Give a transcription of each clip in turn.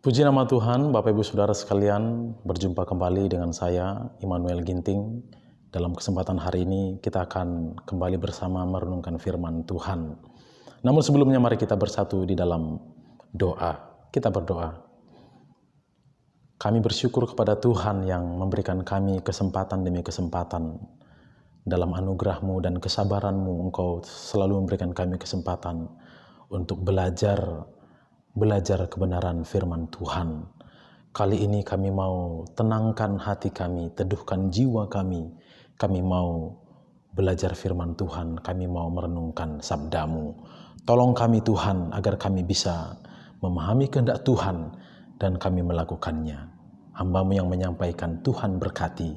Puji nama Tuhan, Bapak Ibu Saudara sekalian, berjumpa kembali dengan saya, Immanuel Ginting. Dalam kesempatan hari ini, kita akan kembali bersama merenungkan firman Tuhan. Namun sebelumnya, mari kita bersatu di dalam doa. Kita berdoa. Kami bersyukur kepada Tuhan yang memberikan kami kesempatan demi kesempatan. Dalam anugerah-Mu dan kesabaran-Mu, Engkau selalu memberikan kami kesempatan untuk belajar kebenaran firman Tuhan. Kali ini kami mau tenangkan hati kami, teduhkan jiwa kami. Kami mau belajar firman Tuhan, kami mau merenungkan sabda-Mu. Tolong kami Tuhan, agar kami bisa memahami kehendak Tuhan dan kami melakukannya. Hamba-Mu yang menyampaikan, Tuhan berkati,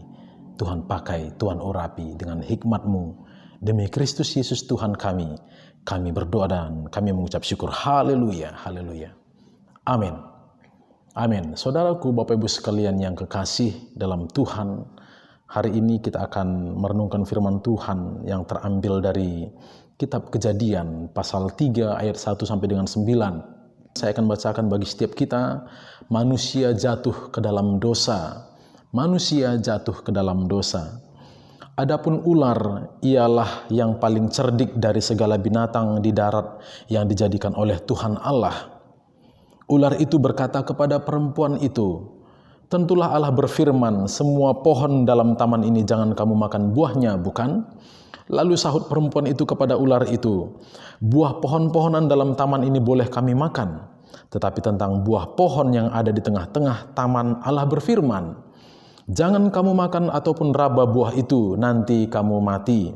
Tuhan pakai, Tuhan urapi dengan hikmat-Mu. Demi Kristus Yesus Tuhan kami berdoa dan kami mengucap syukur. Haleluya, haleluya. Amin. Amin. Saudaraku, Bapak Ibu sekalian yang kekasih dalam Tuhan, hari ini kita akan merenungkan firman Tuhan yang terambil dari kitab Kejadian pasal 3 ayat 1 sampai dengan 9. Saya akan bacakan bagi setiap kita. Manusia jatuh ke dalam dosa. Manusia jatuh ke dalam dosa. Adapun ular ialah yang paling cerdik dari segala binatang di darat yang dijadikan oleh Tuhan Allah. Ular itu berkata kepada perempuan itu, tentulah Allah berfirman, semua pohon dalam taman ini jangan kamu makan buahnya, bukan? Lalu sahut perempuan itu kepada ular itu, buah pohon-pohonan dalam taman ini boleh kami makan, tetapi tentang buah pohon yang ada di tengah-tengah taman Allah berfirman, jangan kamu makan ataupun raba buah itu, nanti kamu mati.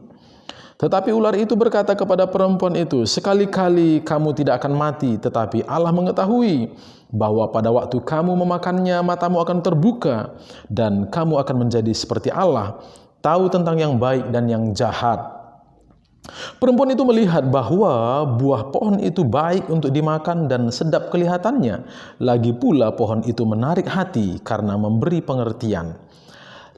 Tetapi ular itu berkata kepada perempuan itu, sekali-kali kamu tidak akan mati, tetapi Allah mengetahui bahwa pada waktu kamu memakannya, matamu akan terbuka, dan kamu akan menjadi seperti Allah, tahu tentang yang baik dan yang jahat. Perempuan itu melihat bahwa buah pohon itu baik untuk dimakan dan sedap kelihatannya. Lagi pula pohon itu menarik hati karena memberi pengertian.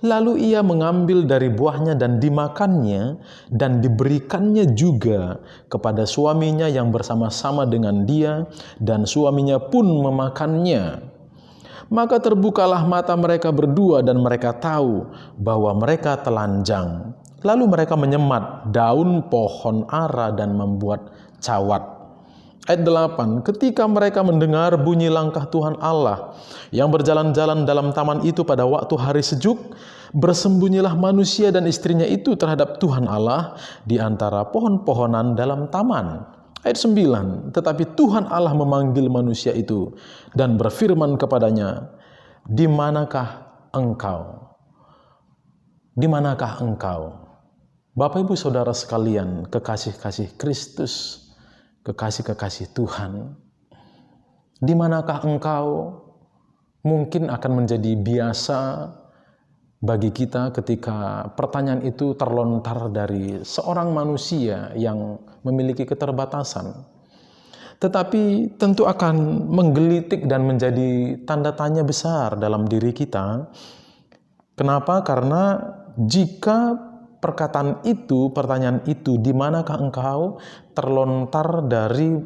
Lalu ia mengambil dari buahnya dan dimakannya dan diberikannya juga kepada suaminya yang bersama-sama dengan dia, dan suaminya pun memakannya. Maka terbukalah mata mereka berdua dan mereka tahu bahwa mereka telanjang. Lalu mereka menyemat daun pohon ara dan membuat cawat. Ayat 8, ketika mereka mendengar bunyi langkah Tuhan Allah yang berjalan-jalan dalam taman itu pada waktu hari sejuk, bersembunyilah manusia dan istrinya itu terhadap Tuhan Allah di antara pohon-pohonan dalam taman. Ayat 9, tetapi Tuhan Allah memanggil manusia itu dan berfirman kepadanya, di manakah engkau? Di manakah engkau? Bapak Ibu Saudara sekalian, kekasih-kasih Kristus, kekasih-kekasih Tuhan, di manakah engkau? Mungkin akan menjadi biasa bagi kita ketika pertanyaan itu terlontar dari seorang manusia yang memiliki keterbatasan. Tetapi tentu akan menggelitik dan menjadi tanda tanya besar dalam diri kita. Kenapa? Karena jika pertanyaan itu, di manakah engkau, terlontar dari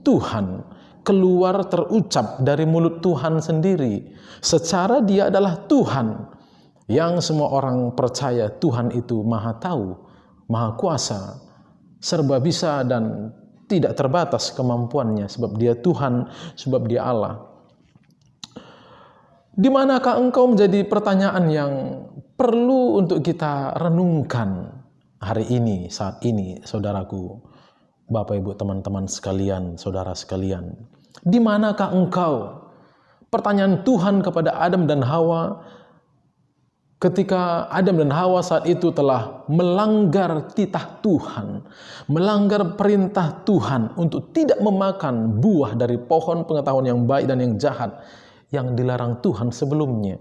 Tuhan, keluar terucap dari mulut Tuhan sendiri, secara dia adalah Tuhan, yang semua orang percaya Tuhan itu maha tahu, maha kuasa, serba bisa dan tidak terbatas kemampuannya, sebab dia Tuhan, sebab dia Allah. Di manakah engkau menjadi pertanyaan yang perlu untuk kita renungkan hari ini, saat ini, saudaraku, Bapak Ibu, teman-teman sekalian, saudara sekalian. Di manakah engkau? Pertanyaan Tuhan kepada Adam dan Hawa ketika Adam dan Hawa saat itu telah melanggar titah Tuhan, melanggar perintah Tuhan untuk tidak memakan buah dari pohon pengetahuan yang baik dan yang jahat yang dilarang Tuhan sebelumnya.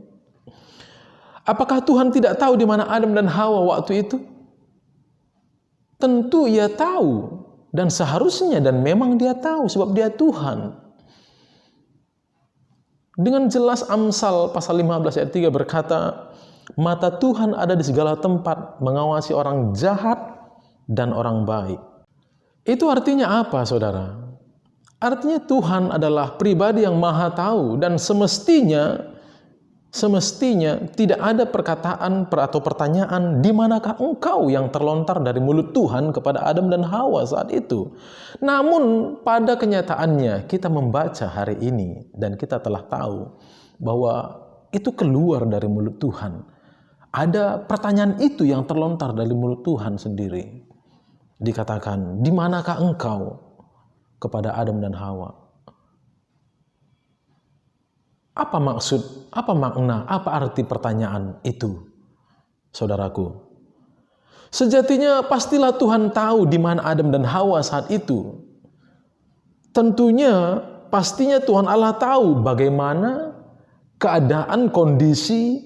Apakah Tuhan tidak tahu di mana Adam dan Hawa waktu itu? Tentu ia tahu, dan seharusnya dan memang dia tahu sebab dia Tuhan. Dengan jelas Amsal pasal 15 ayat 3 berkata, mata Tuhan ada di segala tempat, mengawasi orang jahat dan orang baik. Itu artinya apa, saudara? Artinya Tuhan adalah pribadi yang maha tahu dan semestinya tidak ada perkataan atau pertanyaan, di manakah engkau, yang terlontar dari mulut Tuhan kepada Adam dan Hawa saat itu. Namun pada kenyataannya kita membaca hari ini dan kita telah tahu bahwa itu keluar dari mulut Tuhan. Ada pertanyaan itu yang terlontar dari mulut Tuhan sendiri. Dikatakan, di manakah engkau, kepada Adam dan Hawa. Apa maksud, apa makna, apa arti pertanyaan itu, saudaraku? Sejatinya pastilah Tuhan tahu di mana Adam dan Hawa saat itu. Tentunya, pastinya Tuhan Allah tahu bagaimana keadaan, kondisi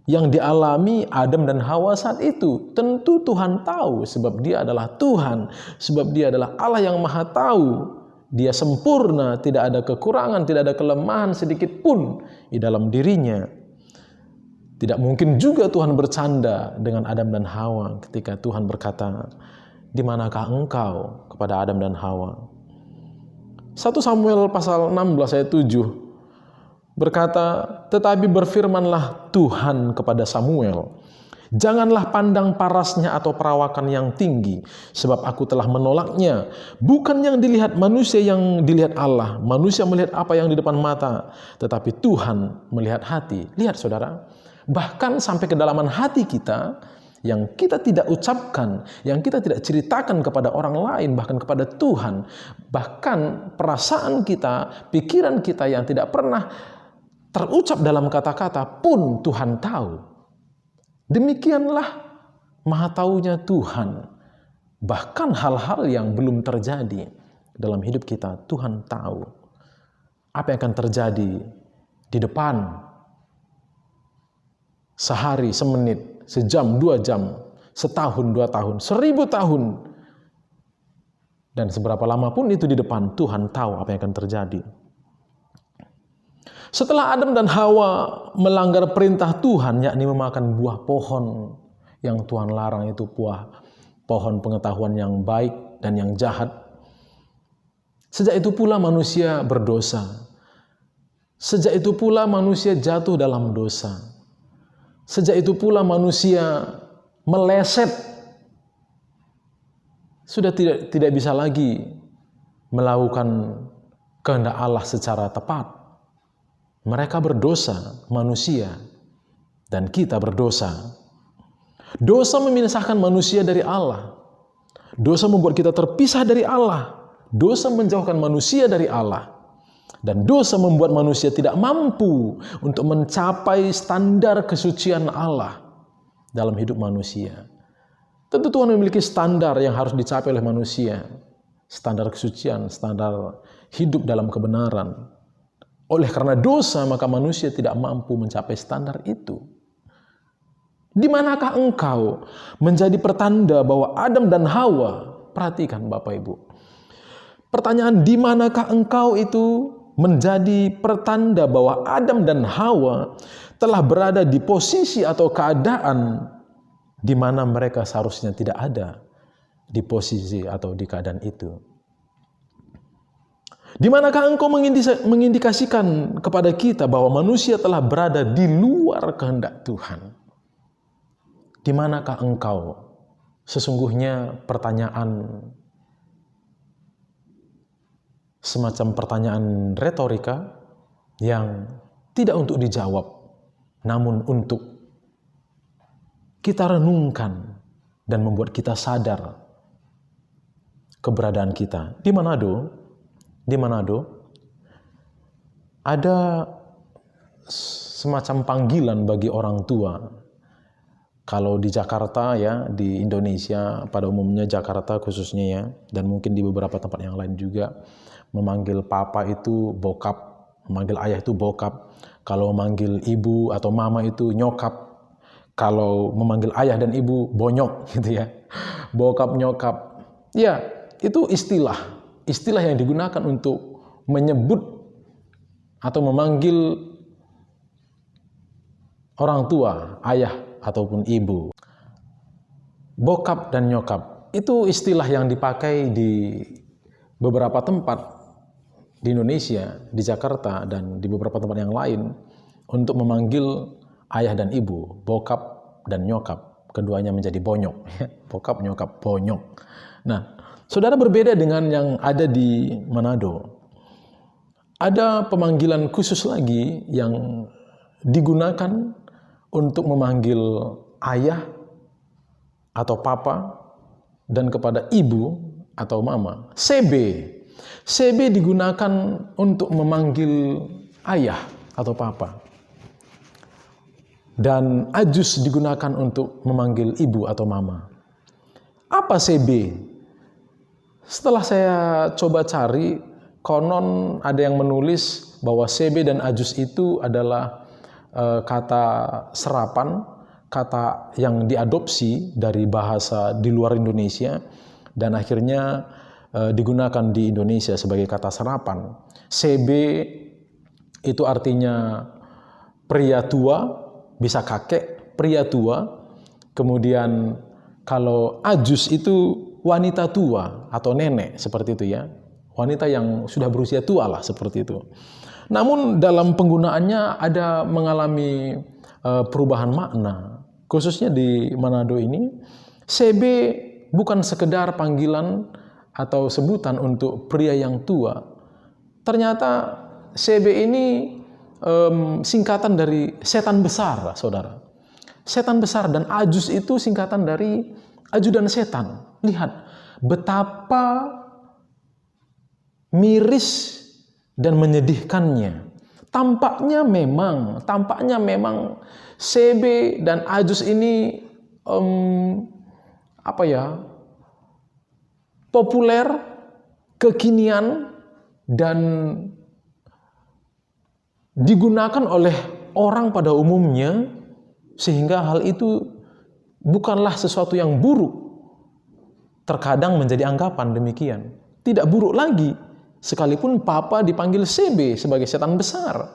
yang dialami Adam dan Hawa saat itu. Tentu Tuhan tahu, sebab Dia adalah Tuhan, sebab Dia adalah Allah yang Maha Tahu. Dia sempurna, tidak ada kekurangan, tidak ada kelemahan sedikit pun di dalam dirinya. Tidak mungkin juga Tuhan bercanda dengan Adam dan Hawa ketika Tuhan berkata, di manakah engkau, kepada Adam dan Hawa. 1 Samuel pasal 16 ayat 7 berkata, tetapi berfirmanlah Tuhan kepada Samuel, janganlah pandang parasnya atau perawakan yang tinggi, sebab aku telah menolaknya. Bukan yang dilihat manusia yang dilihat Allah. Manusia melihat apa yang di depan mata, tetapi Tuhan melihat hati. Lihat saudara, bahkan sampai kedalaman hati kita, yang kita tidak ucapkan, yang kita tidak ceritakan kepada orang lain, bahkan kepada Tuhan. Bahkan perasaan kita, pikiran kita yang tidak pernah terucap dalam kata-kata pun Tuhan tahu. Demikianlah maha taunya Tuhan. Bahkan hal-hal yang belum terjadi dalam hidup kita, Tuhan tahu. Apa yang akan terjadi di depan, sehari, semenit, sejam, 2 jam, setahun, 2 tahun, 1000 tahun. Dan seberapa lama pun itu di depan, Tuhan tahu apa yang akan terjadi. Setelah Adam dan Hawa melanggar perintah Tuhan, yakni memakan buah pohon yang Tuhan larang, itu pohon pengetahuan yang baik dan yang jahat. Sejak itu pula manusia berdosa. Sejak itu pula manusia jatuh dalam dosa. Sejak itu pula manusia meleset. Sudah tidak bisa lagi melakukan kehendak Allah secara tepat. Mereka berdosa, manusia, dan kita berdosa. Dosa memisahkan manusia dari Allah. Dosa membuat kita terpisah dari Allah. Dosa menjauhkan manusia dari Allah. Dan dosa membuat manusia tidak mampu untuk mencapai standar kesucian Allah dalam hidup manusia. Tentu Tuhan memiliki standar yang harus dicapai oleh manusia. Standar kesucian, standar hidup dalam kebenaran. Oleh karena dosa, maka manusia tidak mampu mencapai standar itu. Di manakah engkau menjadi pertanda bahwa Adam dan Hawa, perhatikan Bapak Ibu. Pertanyaan di manakah engkau itu menjadi pertanda bahwa Adam dan Hawa telah berada di posisi atau keadaan di mana mereka seharusnya tidak ada di posisi atau di keadaan itu. Di manakah engkau mengindikasikan kepada kita bahwa manusia telah berada di luar kehendak Tuhan? Di manakah engkau? Sesungguhnya pertanyaan, semacam pertanyaan retorika yang tidak untuk dijawab, namun untuk kita renungkan dan membuat kita sadar keberadaan kita. Di Manado ada semacam panggilan bagi orang tua. Kalau di Jakarta ya, di Indonesia pada umumnya, Jakarta khususnya ya, dan mungkin di beberapa tempat yang lain juga, memanggil papa itu bokap, memanggil ayah itu bokap. Kalau memanggil ibu atau mama itu nyokap. Kalau memanggil ayah dan ibu bonyok gitu ya. Bokap, nyokap. Ya, itu istilah yang digunakan untuk menyebut atau memanggil orang tua, ayah ataupun ibu. Bokap dan nyokap, itu istilah yang dipakai di beberapa tempat di Indonesia, di Jakarta, dan di beberapa tempat yang lain untuk memanggil ayah dan ibu, bokap dan nyokap. Keduanya menjadi bonyok. Bokap, nyokap, bonyok. Nah, saudara, berbeda dengan yang ada di Manado. Ada pemanggilan khusus lagi yang digunakan untuk memanggil ayah atau papa dan kepada ibu atau mama. CB. CB digunakan untuk memanggil ayah atau papa. Dan ajus digunakan untuk memanggil ibu atau mama. Apa CB? Setelah saya coba cari, konon ada yang menulis bahwa CB dan ajus itu adalah kata serapan, kata yang diadopsi dari bahasa di luar Indonesia, dan akhirnya digunakan di Indonesia sebagai kata serapan. CB itu artinya pria tua, bisa kakek, pria tua. Kemudian kalau ajus itu wanita tua atau nenek, seperti itu ya. Wanita yang sudah berusia tua lah, seperti itu. Namun dalam penggunaannya ada mengalami perubahan makna. Khususnya di Manado ini, CB bukan sekedar panggilan atau sebutan untuk pria yang tua. Ternyata CB ini singkatan dari setan besar, saudara. Setan besar, dan ajus itu singkatan dari ajudan setan. Lihat betapa miris dan menyedihkannya. Tampaknya memang CB dan ajus ini populer, kekinian, dan digunakan oleh orang pada umumnya, sehingga hal itu bukanlah sesuatu yang buruk. Terkadang menjadi anggapan demikian. Tidak buruk lagi, sekalipun papa dipanggil CB sebagai setan besar,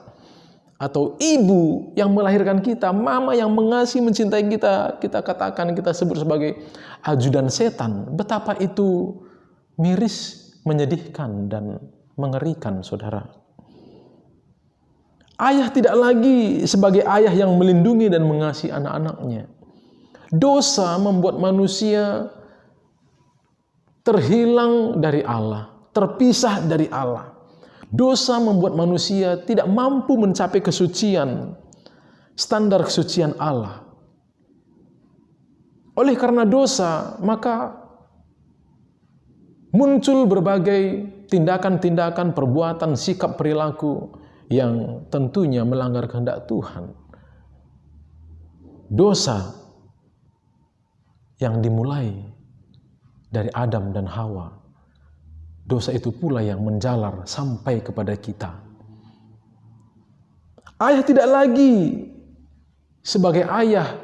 atau ibu yang melahirkan kita, mama yang mengasihi, mencintai kita, kita sebut sebagai ajudan setan. Betapa itu miris, menyedihkan, dan mengerikan, saudara. Ayah tidak lagi sebagai ayah yang melindungi dan mengasihi anak-anaknya. Dosa membuat manusia terhilang dari Allah, terpisah dari Allah. Dosa membuat manusia tidak mampu mencapai kesucian, standar kesucian Allah. Oleh karena dosa, maka muncul berbagai tindakan-tindakan, perbuatan, sikap, perilaku yang tentunya melanggar kehendak Tuhan. Dosa yang dimulai dari Adam dan Hawa, dosa itu pula yang menjalar sampai kepada kita. Ayah tidak lagi sebagai ayah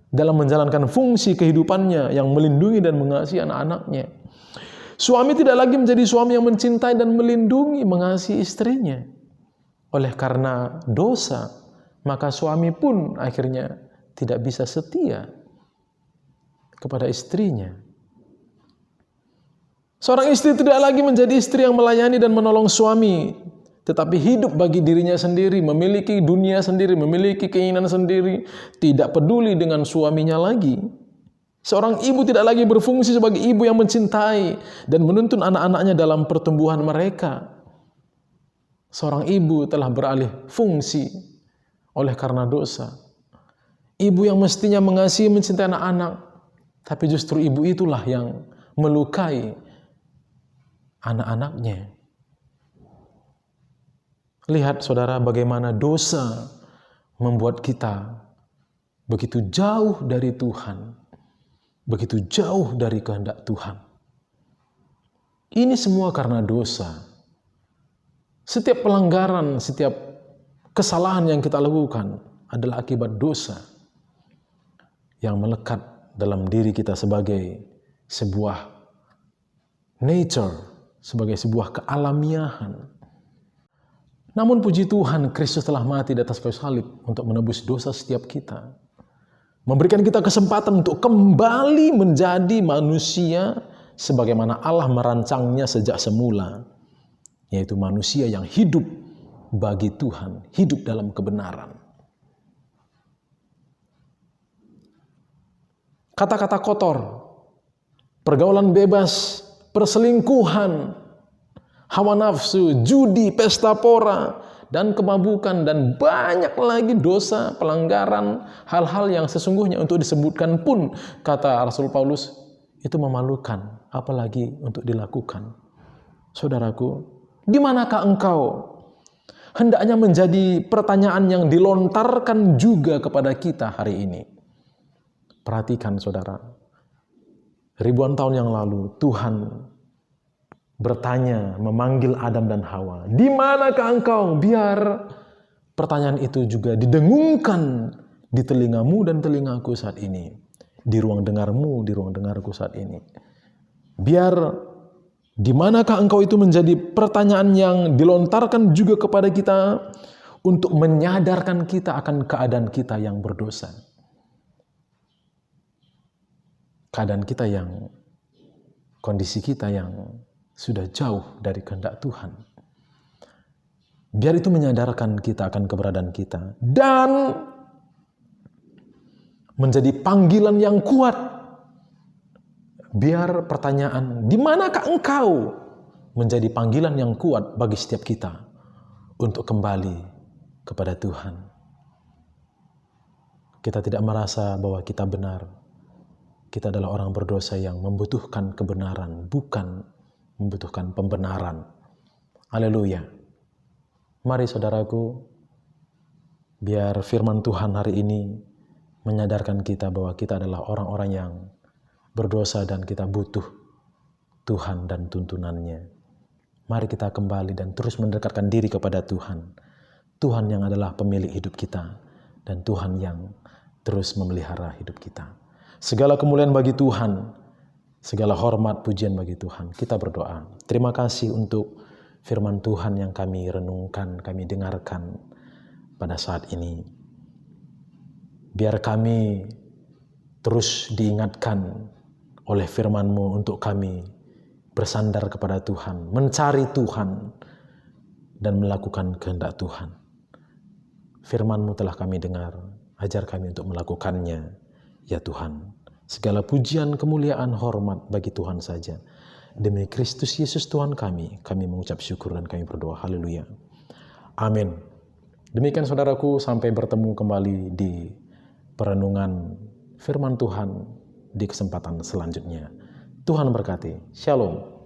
dalam menjalankan fungsi kehidupannya yang melindungi dan mengasihi anak-anaknya. Suami tidak lagi menjadi suami yang mencintai dan melindungi, mengasihi istrinya. Oleh karena dosa, maka suami pun akhirnya tidak bisa setia kepada istrinya. Seorang istri tidak lagi menjadi istri yang melayani dan menolong suami, tetapi hidup bagi dirinya sendiri, memiliki dunia sendiri, memiliki keinginan sendiri, tidak peduli dengan suaminya lagi. Seorang ibu tidak lagi berfungsi sebagai ibu yang mencintai dan menuntun anak-anaknya dalam pertumbuhan mereka. Seorang ibu telah beralih fungsi oleh karena dosa. Ibu yang mestinya mengasihi, mencintai anak-anak, tapi justru ibu itulah yang melukai anak-anaknya. Lihat, saudara, bagaimana dosa membuat kita begitu jauh dari Tuhan, begitu jauh dari kehendak Tuhan. Ini semua karena dosa. Setiap pelanggaran, setiap kesalahan yang kita lakukan adalah akibat dosa yang melekat dalam diri kita sebagai sebuah nature, sebagai sebuah kealamiahan. Namun puji Tuhan, Kristus telah mati di atas kayu salib untuk menebus dosa setiap kita, memberikan kita kesempatan untuk kembali menjadi manusia sebagaimana Allah merancangnya sejak semula. yaitu manusia yang hidup bagi Tuhan, hidup dalam kebenaran. Kata-kata kotor, pergaulan bebas, perselingkuhan, hawa nafsu, judi, pesta pora, dan kemabukan, dan banyak lagi dosa, pelanggaran, hal-hal yang sesungguhnya untuk disebutkan pun, kata Rasul Paulus, itu memalukan, apalagi untuk dilakukan. Saudaraku, di manakah engkau? Hendaknya menjadi pertanyaan yang dilontarkan juga kepada kita hari ini. Perhatikan saudara, ribuan tahun yang lalu Tuhan bertanya, memanggil Adam dan Hawa, di manakah engkau? Biar pertanyaan itu juga didengungkan di telingamu dan telingaku saat ini, di ruang dengarmu, di ruang dengarku saat ini. Biar di manakah engkau itu menjadi pertanyaan yang dilontarkan juga kepada kita untuk menyadarkan kita akan keadaan kita yang berdosa. Keadaan kita yang, kondisi kita yang sudah jauh dari kehendak Tuhan. Biar itu menyadarkan kita akan keberadaan kita dan menjadi panggilan yang kuat. Biar pertanyaan, di manakah engkau? Menjadi panggilan yang kuat bagi setiap kita untuk kembali kepada Tuhan. Kita tidak merasa bahwa kita benar. Kita adalah orang berdosa yang membutuhkan kebenaran, bukan membutuhkan pembenaran. Haleluya. Mari saudaraku, biar firman Tuhan hari ini menyadarkan kita bahwa kita adalah orang-orang yang berdosa dan kita butuh Tuhan dan tuntunannya. Mari kita kembali dan terus mendekatkan diri kepada Tuhan. Tuhan yang adalah pemilik hidup kita dan Tuhan yang terus memelihara hidup kita. Segala kemuliaan bagi Tuhan, segala hormat pujian bagi Tuhan. Kita berdoa. Terima kasih untuk firman Tuhan yang kami renungkan, kami dengarkan pada saat ini. Biar kami terus diingatkan oleh firman-Mu untuk kami bersandar kepada Tuhan, mencari Tuhan, dan melakukan kehendak Tuhan. Firman-Mu telah kami dengar, ajar kami untuk melakukannya. Ya Tuhan, segala pujian, kemuliaan, hormat bagi Tuhan saja. Demi Kristus Yesus Tuhan kami mengucap syukur dan kami berdoa. Haleluya. Amin. Demikian saudaraku, sampai bertemu kembali di perenungan firman Tuhan di kesempatan selanjutnya. Tuhan berkati. Shalom.